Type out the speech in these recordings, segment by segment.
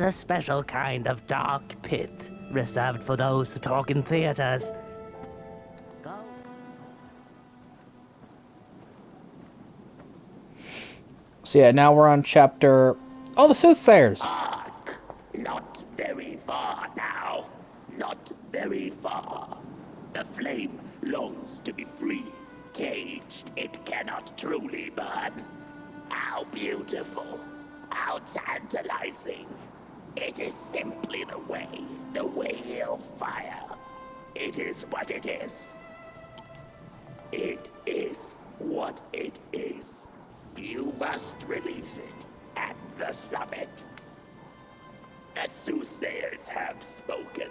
is a special kind of dark pit reserved for those who talk in theaters. Go. So yeah, now we're on chapter... Oh, the Soothsayers! Hark! Not very far now. Not very far. The flame longs to be free. Caged, it cannot truly burn. How beautiful. How tantalizing. It is simply the way of fire. It is what it is. It is what it is. You must release it at the summit. The Soothsayers have spoken.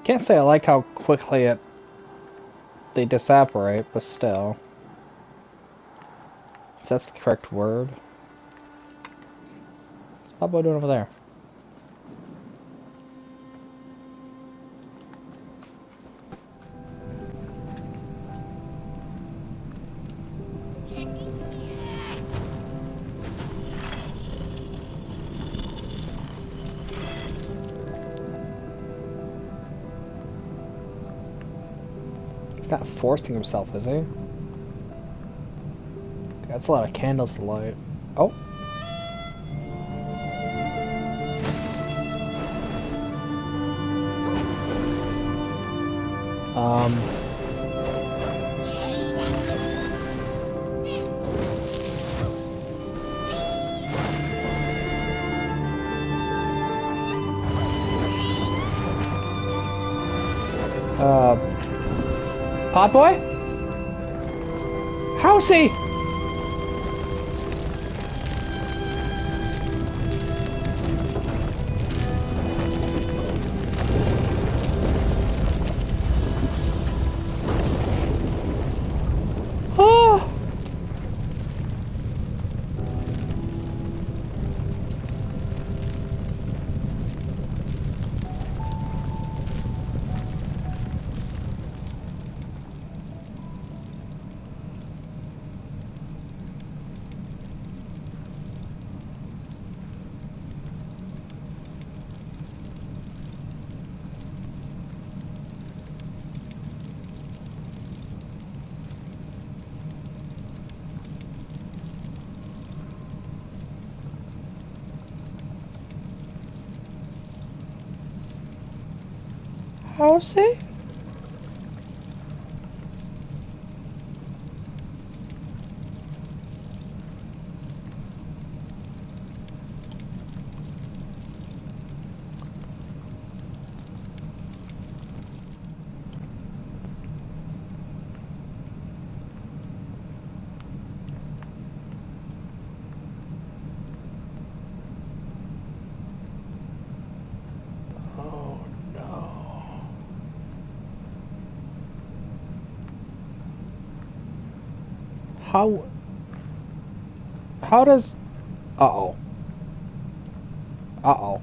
Can't say I like how quickly they disapparate, but still. If that's the correct word. What's Pablo doing over there? He's not forcing himself, is he? That's a lot of candles to light. Oh. Potboy? How's he? Oh! How's he? Oh no. How does... Uh-oh. Uh-oh.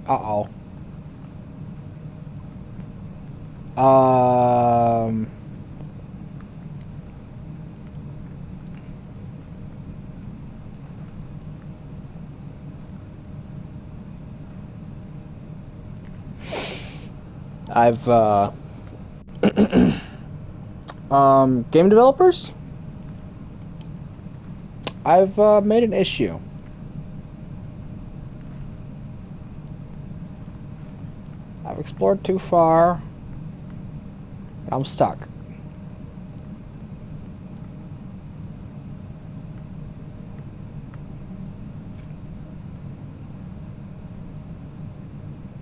Uh-oh. I've, game developers? I've, made an issue. I've explored too far. I'm stuck.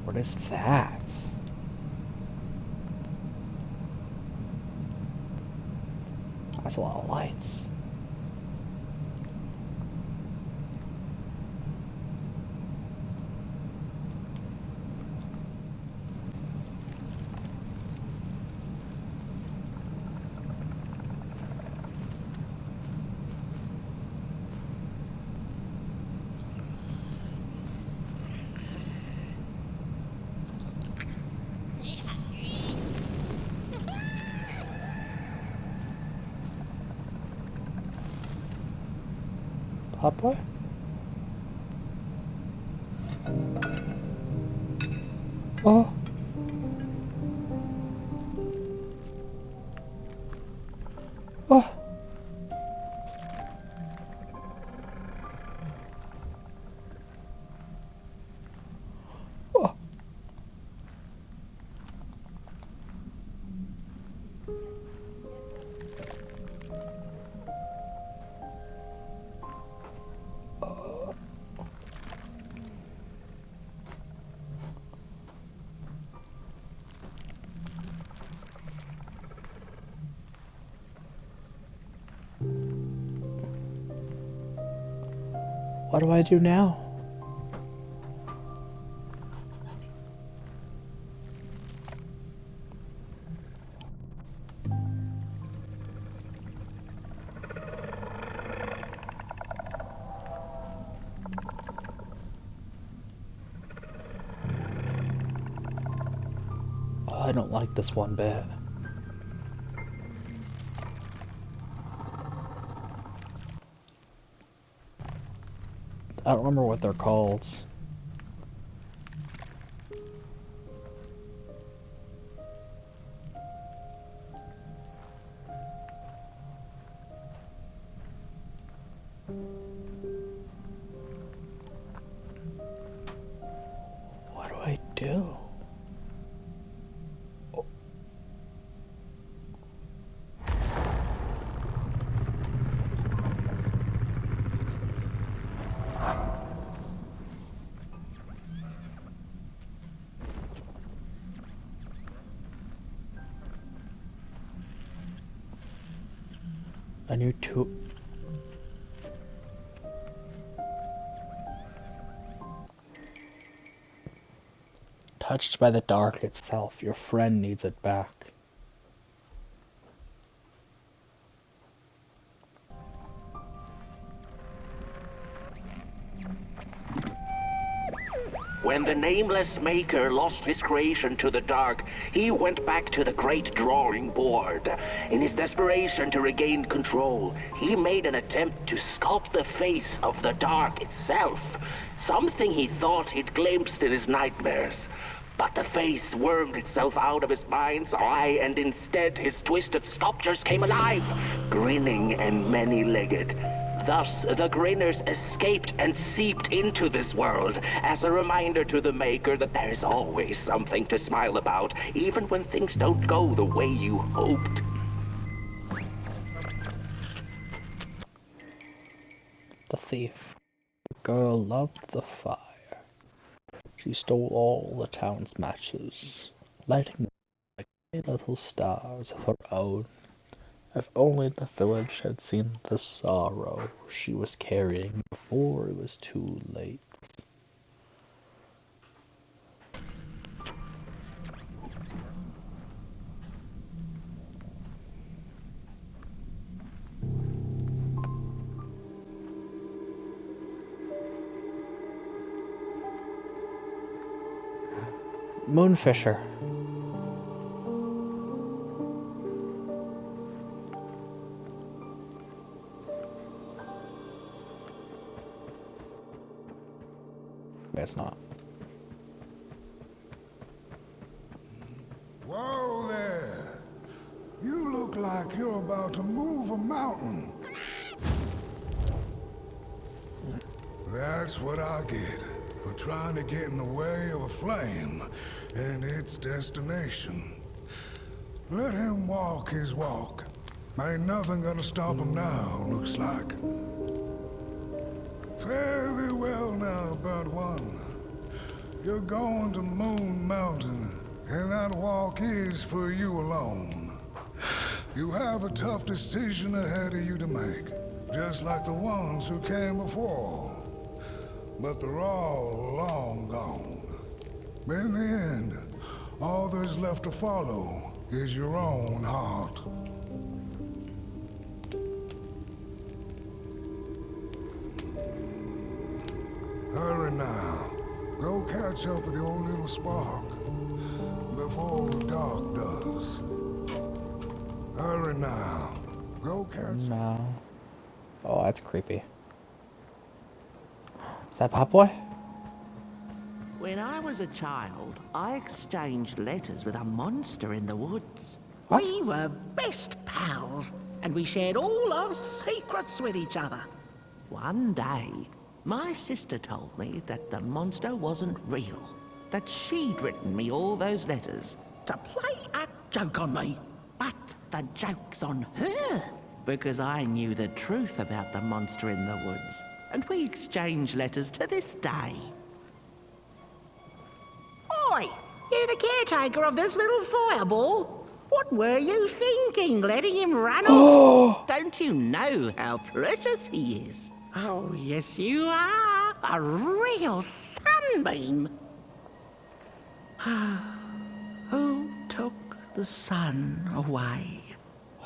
What is that? That's a lot of lights. Hot boy? Oh. Oh. Oh. What do I do now? Oh, I don't like this one bit. I don't remember what they're called. What do I do? Oh. A new tool. Touched by the dark itself, your friend needs it back. When the nameless maker lost his creation to the dark, he went back to the great drawing board. In his desperation to regain control, he made an attempt to sculpt the face of the dark itself, something he thought he'd glimpsed in his nightmares. But the face wormed itself out of his mind's eye, and instead his twisted sculptures came alive, grinning and many-legged. Thus, the Grinners escaped and seeped into this world as a reminder to the Maker that there is always something to smile about, even when things don't go the way you hoped. The thief. The girl loved the fire. She stole all the town's matches, lighting them like tiny little stars of her own. If only the village had seen the sorrow she was carrying before it was too late. Moonfisher. Guess not. Whoa there! You look like you're about to move a mountain. That's what I get for trying to get in the way of a flame and its destination. Let him walk his walk. Ain't nothing gonna stop him now, looks like. Fare thee well now, Bird One. You're going to Moon Mountain, and that walk is for you alone. You have a tough decision ahead of you to make, just like the ones who came before. But they're all long gone. In the end, all there's left to follow is your own heart. Hurry now. Go catch up with the old little spark before the dark does. Hurry now. Go catch up. No. Oh, that's creepy. Is that Pot Boy? When I was a child, I exchanged letters with a monster in the woods. What? We were best pals, and we shared all our secrets with each other. One day, my sister told me that the monster wasn't real, that she'd written me all those letters to play a joke on me. But the joke's on her, because I knew the truth about the monster in the woods, and we exchange letters to this day. Oi! You the caretaker of this little fireball? What were you thinking, letting him run off? Don't you know how precious he is? Oh, yes you are. A real sunbeam. Who took the sun away?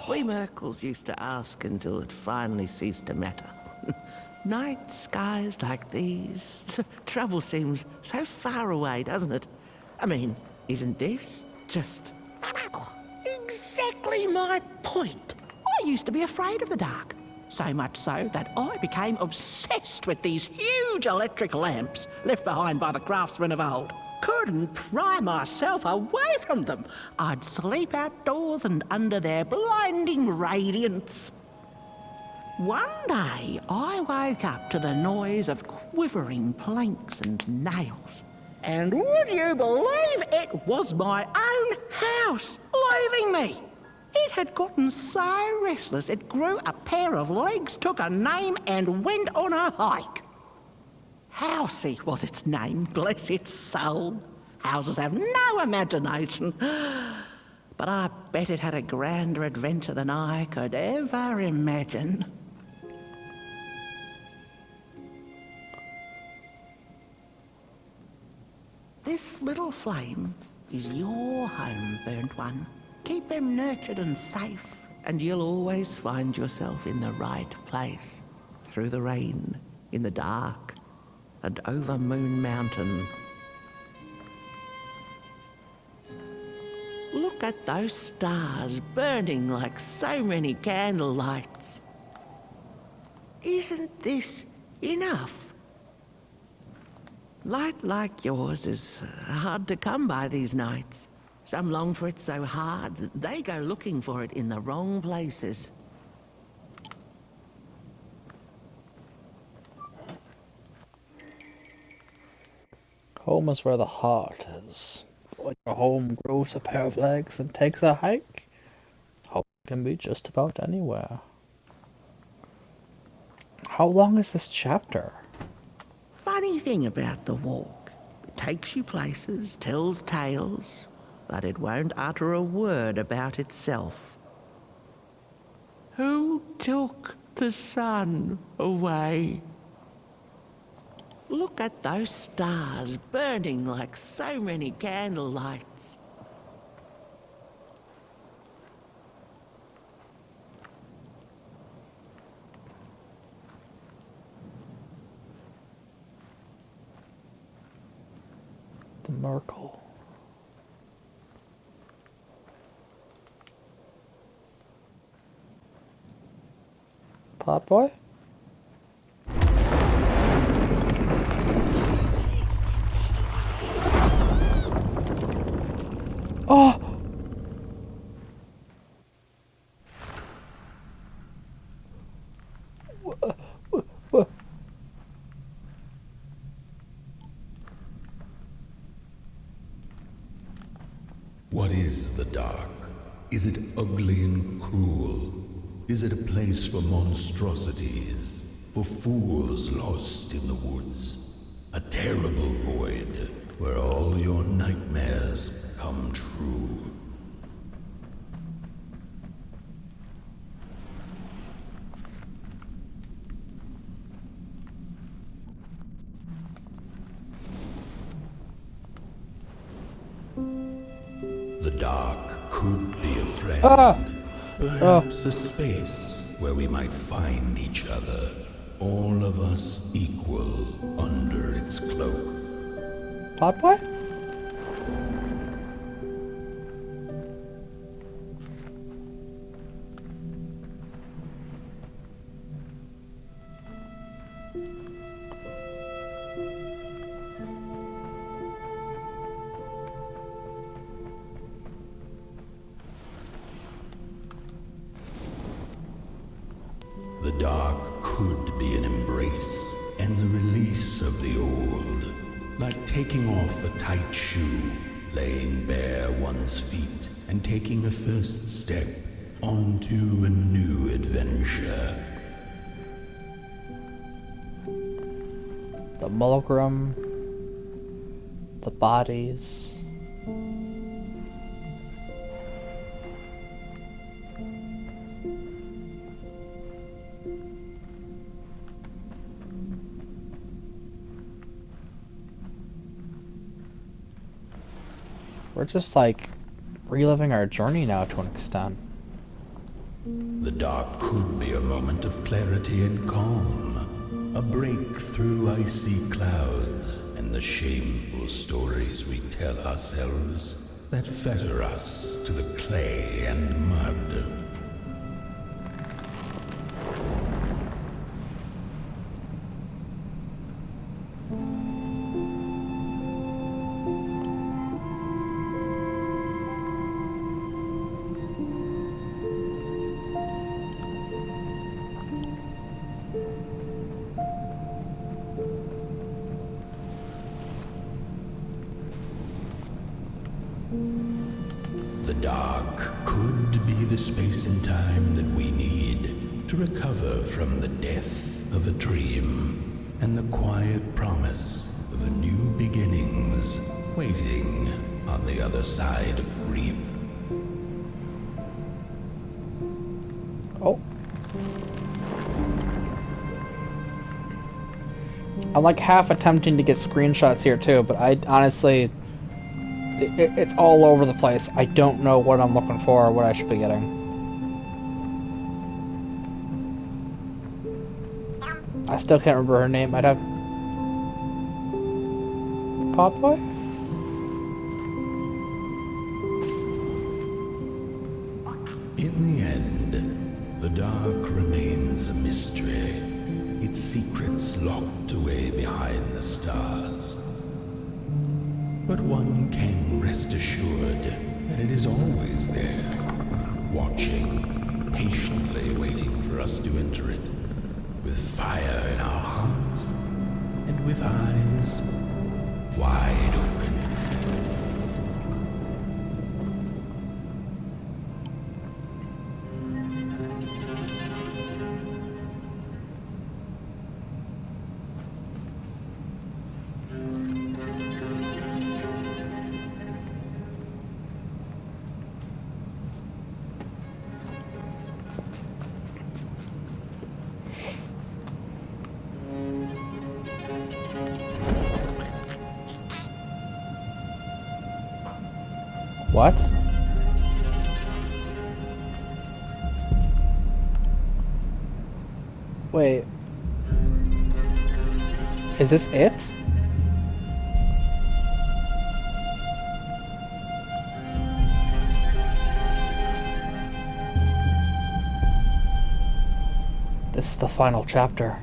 We Merkles used to ask until it finally ceased to matter. Night skies like these. Trouble seems so far away, doesn't it? I mean, isn't this just exactly my point? I used to be afraid of the dark. So much so that I became obsessed with these huge electric lamps left behind by the craftsmen of old. Couldn't pry myself away from them. I'd sleep outdoors and under their blinding radiance. One day, I woke up to the noise of quivering planks and nails. And would you believe it was my own house leaving me? It had gotten so restless it grew a pair of legs, took a name, and went on a hike. Housey was its name, bless its soul. Houses have no imagination. But I bet it had a grander adventure than I could ever imagine. This little flame is your home, burnt one. Keep him nurtured and safe, and you'll always find yourself in the right place. Through the rain, in the dark, and over Moon Mountain. Look at those stars burning like so many candle lights. Isn't this enough? Light like yours is hard to come by these nights. Some long for it so hard, they go looking for it in the wrong places. Home is where the heart is. When your home grows a pair of legs and takes a hike, home can be just about anywhere. How long is this chapter? Funny thing about the walk. It takes you places, tells tales, but it won't utter a word about itself. Who took the sun away? Look at those stars burning like so many candle lights. The Merkle. Pot Boy? Oh! What is the dark? Is it ugly and cruel? Is it a place for monstrosities? For fools lost in the woods? A terrible void where all your nightmares come true? The dark could be a friend. Perhaps a space where we might find each other. All of us equal under its cloak. Pot Boy? The dark could be an embrace and the release of the old, like taking off a tight shoe, laying bare one's feet, and taking a first step onto a new adventure. The Mulgrim, the bodies. We're just like reliving our journey now to an extent. The dark could be a moment of clarity and calm, a break through icy clouds and the shameful stories we tell ourselves that fetter us to the clay and mud. The dark could be the space and time that we need to recover from the death of a dream and the quiet promise of a new beginnings waiting on the other side of grief. Oh. I'm like half attempting to get screenshots here too, but I honestly, it's all over the place. I don't know what I'm looking for or what I should be getting. I still can't remember her name. I'd have... Potboy? In the end, the dark remains a mystery, its secrets locked away behind the stars. But one can rest assured that it is always there, watching, patiently waiting for us to enter it, with fire in our hearts and with eyes wide open. What? Wait. Is this it? This is the final chapter.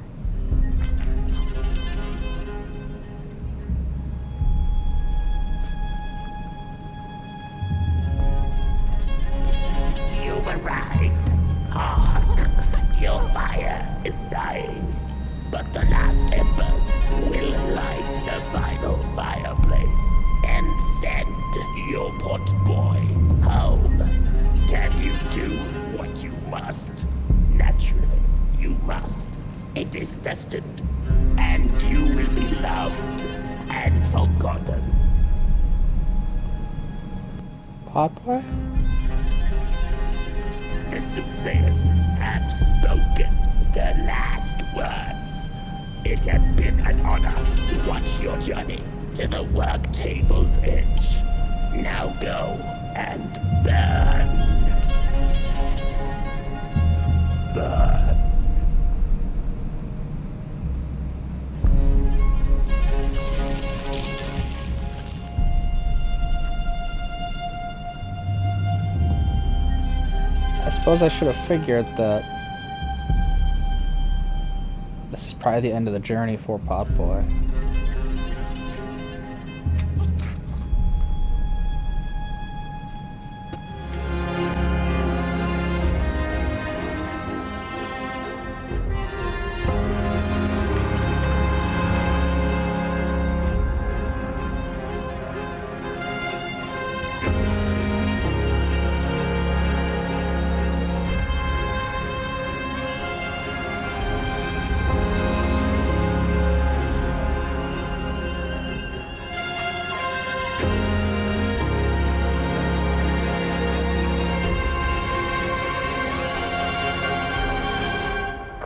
You've arrived. Hark! Your fire is dying, but the last embers will light the final fireplace and send your potboy home. Can you do what you must? Naturally, you must. It is destined, and you will be loved and forgotten. Potboy? The soothsayers have spoken the last words. It has been an honor to watch your journey to the work table's edge. Now go and burn. Burn. I suppose I should have figured that this is probably the end of the journey for Potboy.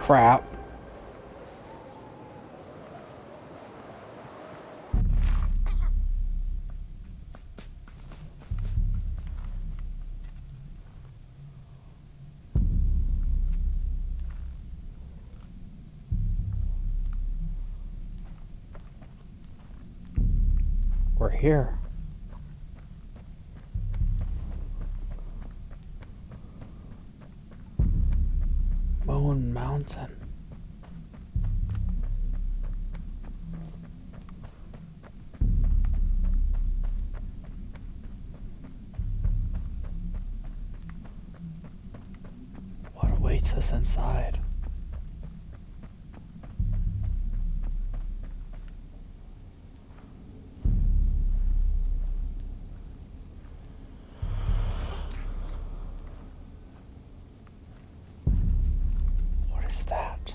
crap. We're here. Moon Mountain. What awaits us inside? What is that?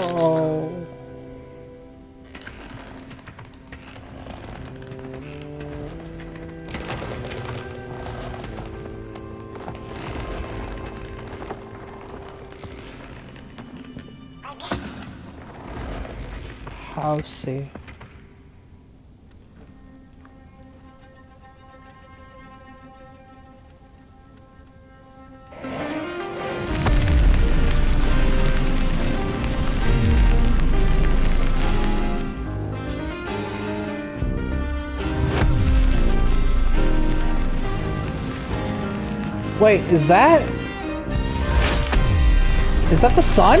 Oh. Housey. Wait, is that the sun?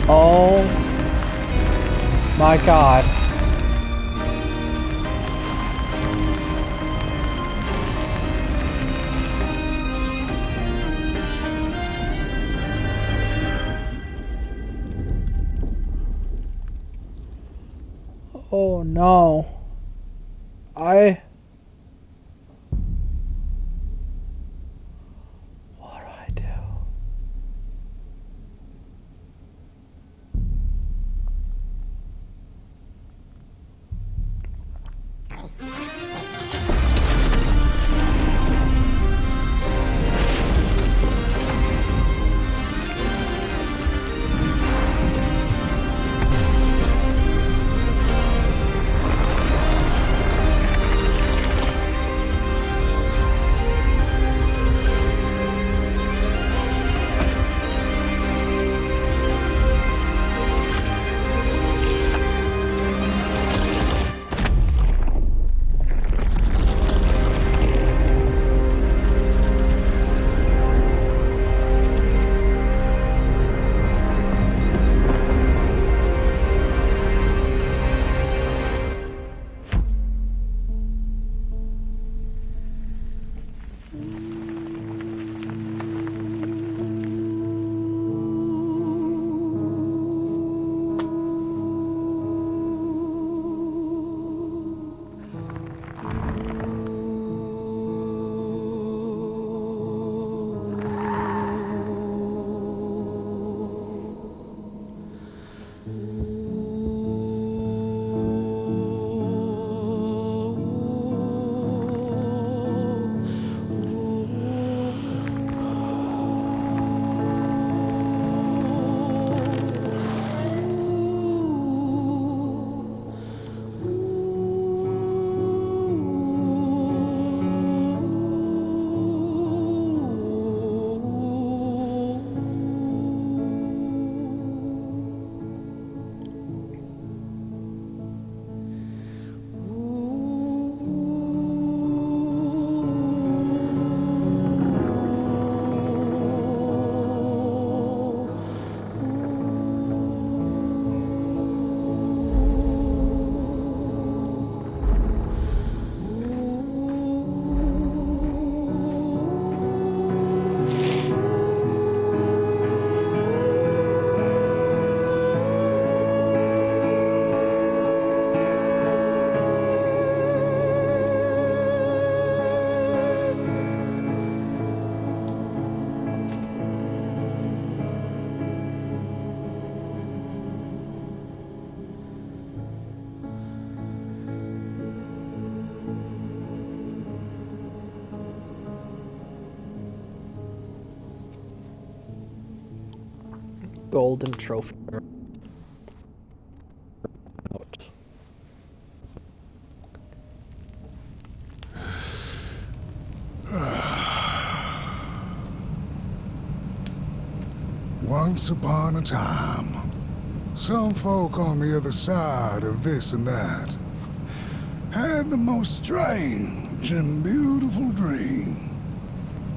Oh my God. Oh no. What do I do? golden trophy. Out. Once upon a time, some folk on the other side of this and that had the most strange and beautiful dream.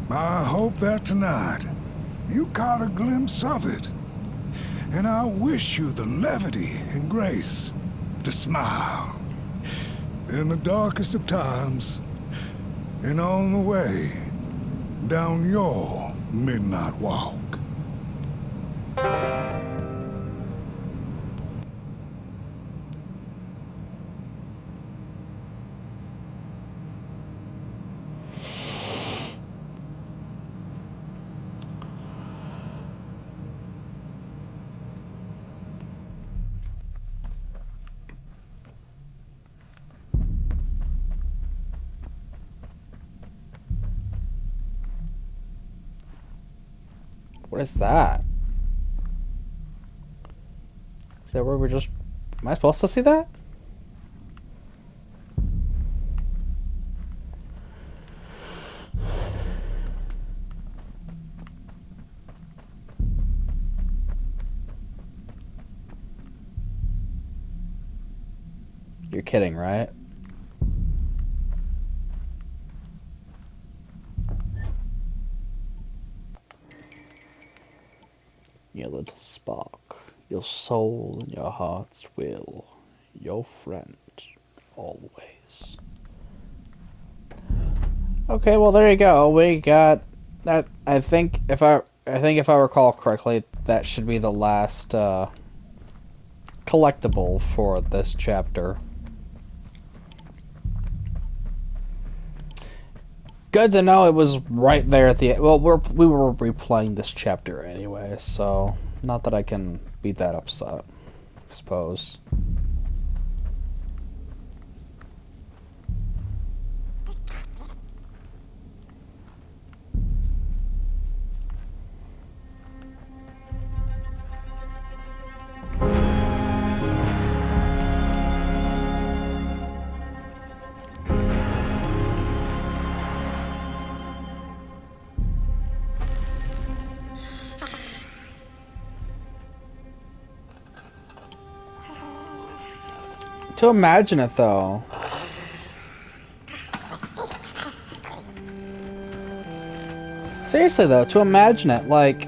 I hope that tonight you caught a glimpse of it. And I wish you the levity and grace to smile in the darkest of times and on the way down your midnight walk. What is that? Is that where we're just... Am I supposed to see that? You're kidding, right? Your little spark, your soul and your heart's will, your friend, always. Okay, well there you go. We got that. I think if I recall correctly, that should be the last collectible for this chapter. Good to know it was right there at the end. Well, we were replaying this chapter anyway, so not that I can be that upset, I suppose. To imagine it, though. Seriously, though, to imagine it, like...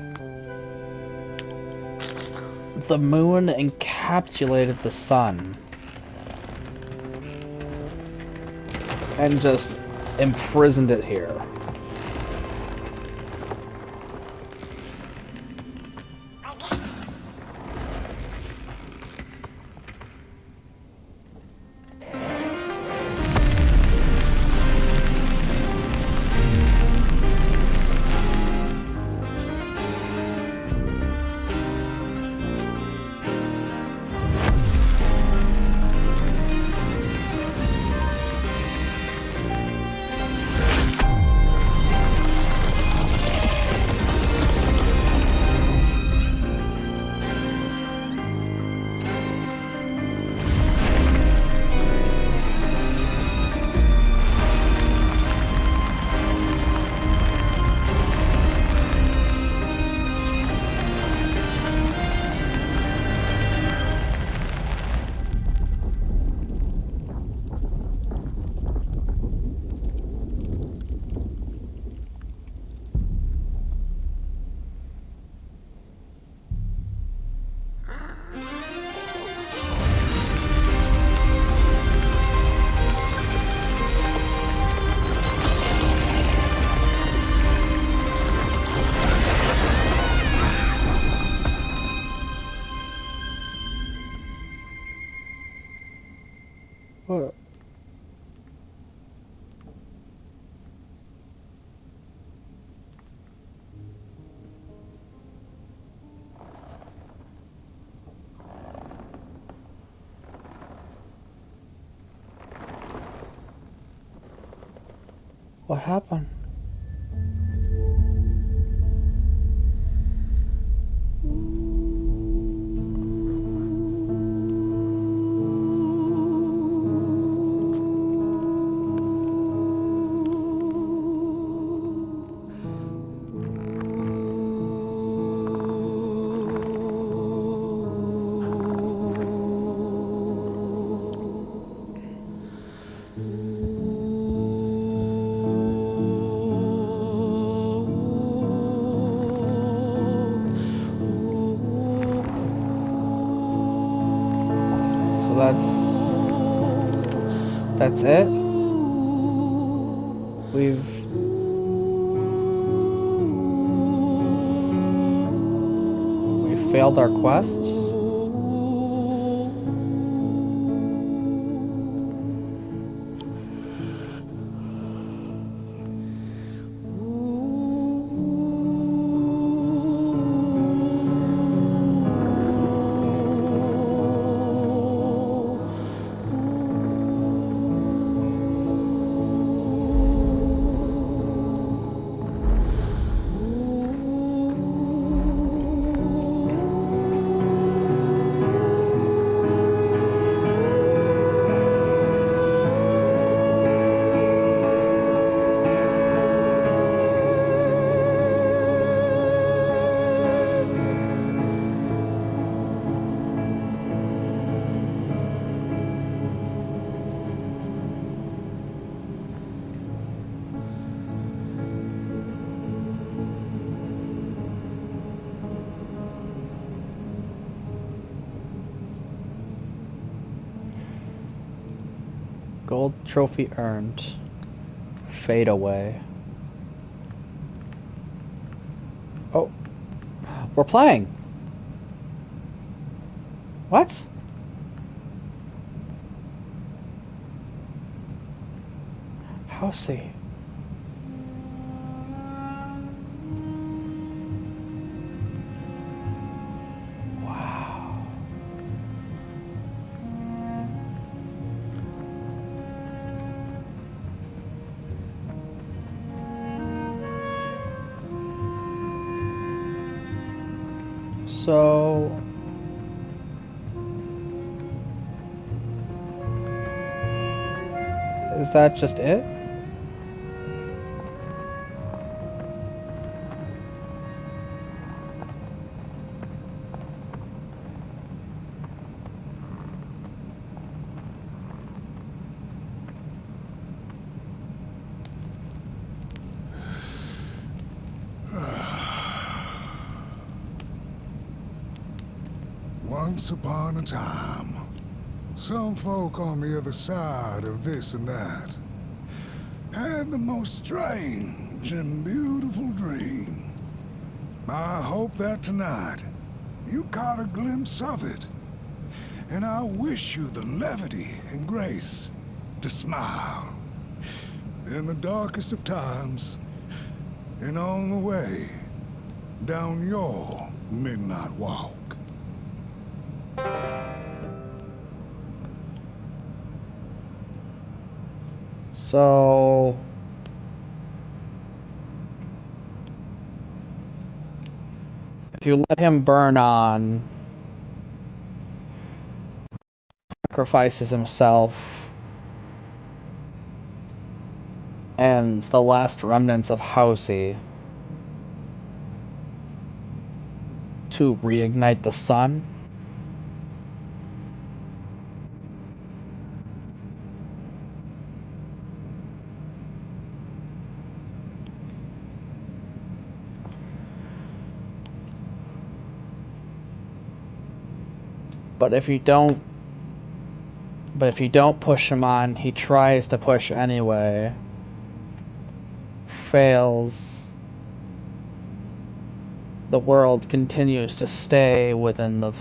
The moon encapsulated the sun. And just imprisoned it here. What? What happened? That's it? We've failed our quest? Gold trophy earned. Fade away. Oh. We're playing! What? Housey. Wow. So... is that just it? Once upon a time, some folk on the other side of this and that had the most strange and beautiful dream. I hope that tonight you caught a glimpse of it, and I wish you the levity and grace to smile in the darkest of times and on the way down your midnight walk. So... if you let him burn on, sacrifices himself, and the last remnants of Housey to reignite the sun. But if you don't push him on, he tries to push anyway. Fails. The world continues to stay with the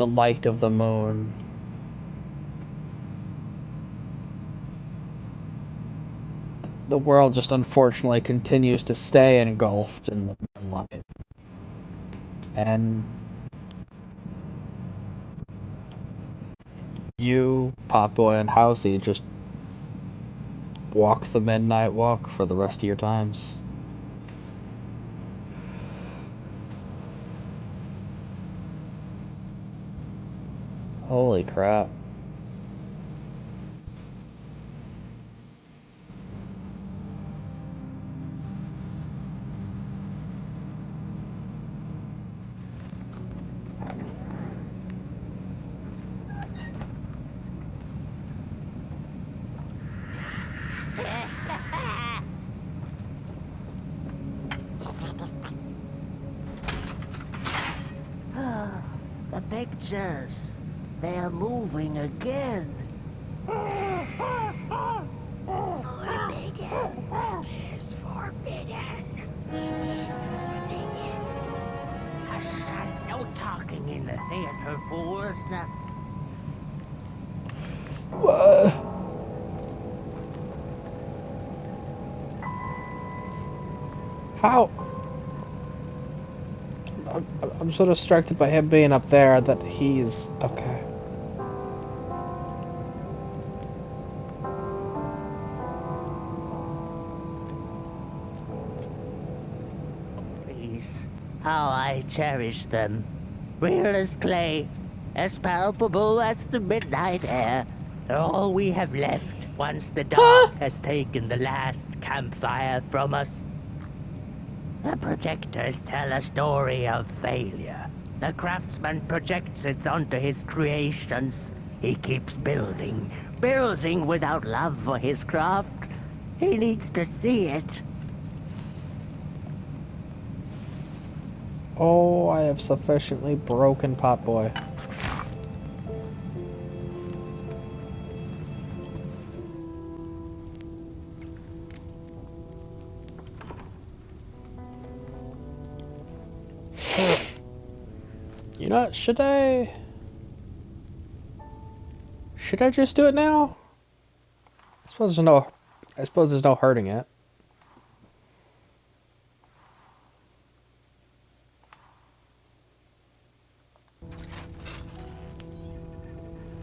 light of the moon. The world just unfortunately continues to stay engulfed in the moonlight. And you, Potboy, and Housey just walk the midnight walk for the rest of your times. Holy crap. The pictures. They're moving again. Forbidden. It is forbidden. It is forbidden. Hush, no talking in the theater, fools. How? I'm so distracted by him being up there that he's okay. Please, how I cherish them. Real as clay, as palpable as the midnight air. They're all we have left once the dark has taken the last campfire from us. The projectors tell a story of failure. The craftsman projects it onto his creations. He keeps building, building without love for his craft. He needs to see it. Oh, I have sufficiently broken Potboy. You know what, should I just do it now? I suppose there's no hurting it.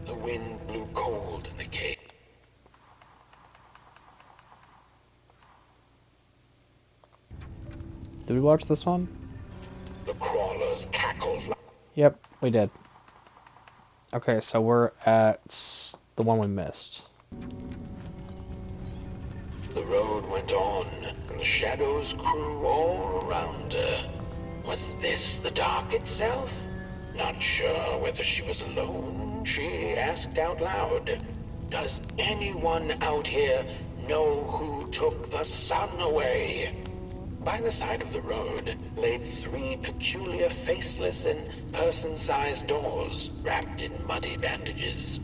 The wind blew cold in the cave. Did we watch this one? The crawlers cackled. Yep, we did. Okay, so we're at the one we missed. The road went on, and the shadows grew all around her. Was this the dark itself? Not sure whether she was alone, she asked out loud. Does anyone out here know who took the sun away? By the side of the road lay 3 peculiar faceless and person-sized dolls wrapped in muddy bandages.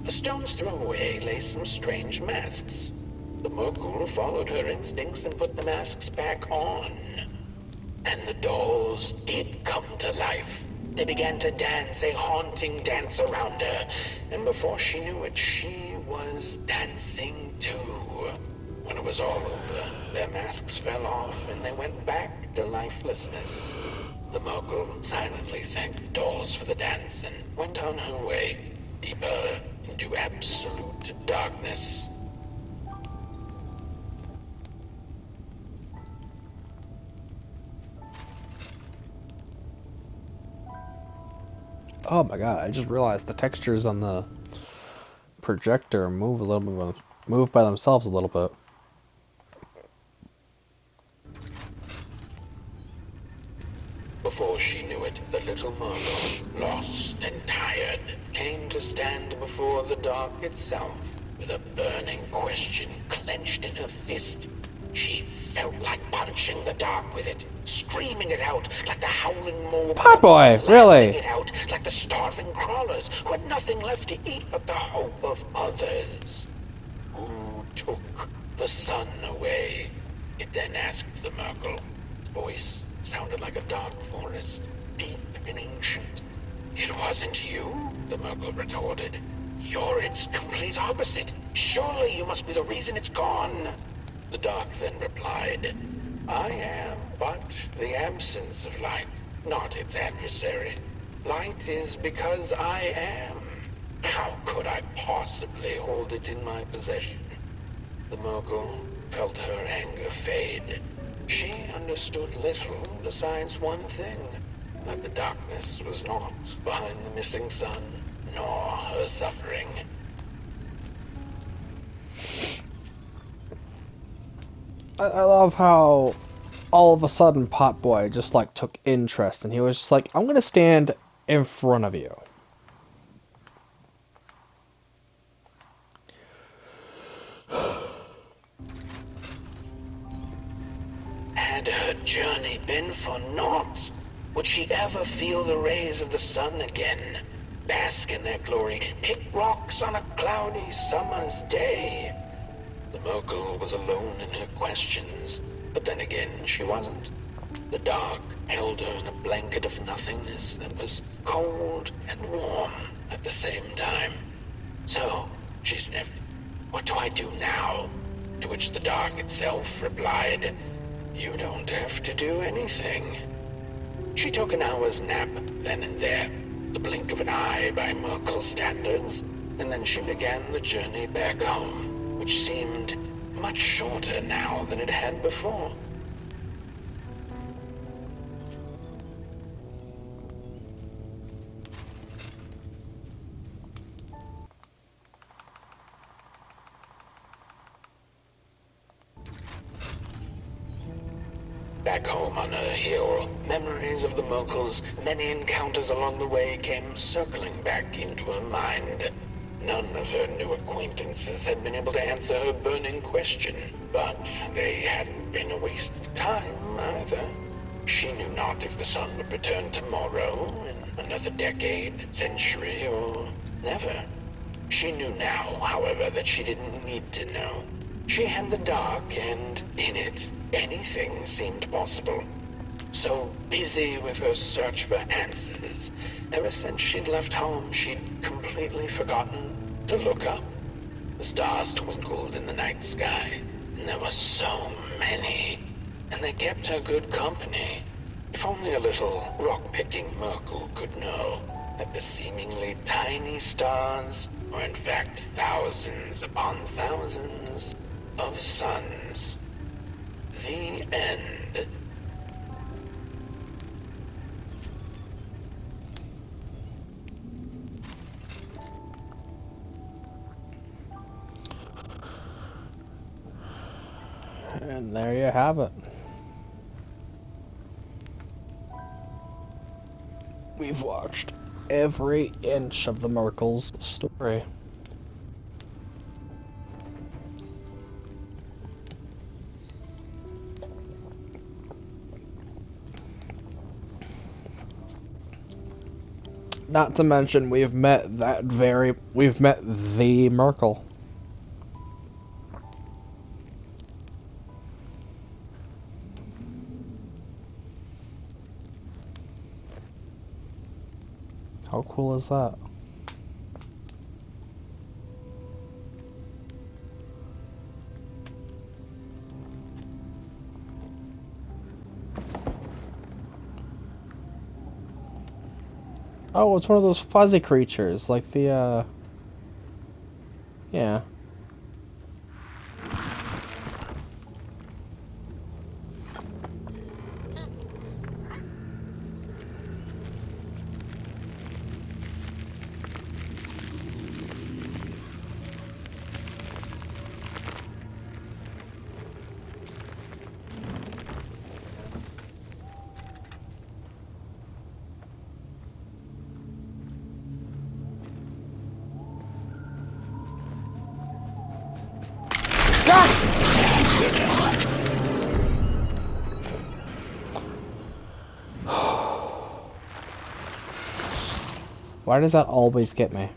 A stone's throw away lay some strange masks. The Mogul followed her instincts and put the masks back on. And the dolls did come to life. They began to dance a haunting dance around her, and before she knew it, she was dancing too. When it was all over, their masks fell off and they went back to lifelessness. The Mogul silently thanked the dolls for the dance and went on her way, deeper into absolute darkness. Oh my god, I just realized the textures on the projector move by themselves a little bit. Before she knew it, the little Mogul, lost and tired, came to stand before the dark itself with a burning question clenched in her fist. She felt like punching the dark with it, screaming it out like the howling Mogul. Potboy, really? Laughing it out like the starving crawlers who had nothing left to eat but the hope of others. Who took the sun away? It then asked the Mogul. Voice sounded like a dark forest, deep and ancient. It wasn't you, the Mogul retorted. You're its complete opposite. Surely you must be the reason it's gone. The dark then replied, I am but the absence of light, not its adversary. Light is because I am. How could I possibly hold it in my possession? The Mogul felt her anger fade. She understood little besides one thing, that the darkness was not behind the missing sun, nor her suffering. I love how all of a sudden Potboy just like took interest and he was just like, I'm gonna stand in front of you. Had her journey been for naught? Would she ever feel the rays of the sun again? bask in their glory, pick rocks on a cloudy summer's day. The Merkle was alone in her questions, but then again she wasn't. The dark held her in a blanket of nothingness that was cold and warm at the same time. So, she sniffed, "What do I do now?" To which the dark itself replied, "You don't have to do anything." She took an hour's nap then and there, the blink of an eye by Merkle standards, and then she began the journey back home, which seemed much shorter now than it had before. Back home on her hill, memories of the Merkle's many encounters along the way came circling back into her mind. None of her new acquaintances had been able to answer her burning question, but they hadn't been a waste of time either. She knew not if the sun would return tomorrow, in another decade, century, or never. She knew now, however, that she didn't need to know. She had the dark, and in it, anything seemed possible. So busy with her search for answers, ever since she'd left home, she'd completely forgotten to look up. The stars twinkled in the night sky, and there were so many, and they kept her good company. If only a little rock-picking Merkle could know that the seemingly tiny stars were in fact thousands upon thousands of suns. The end. And there you have it. We've watched every inch of the Merkle's story. Not to mention, we've met the Merkle. How cool is that? Oh, it's one of those fuzzy creatures, like the, yeah. Why does that always get me?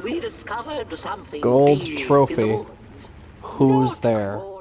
We discovered something Gold deep in the trophy. woods. Who's Not there? more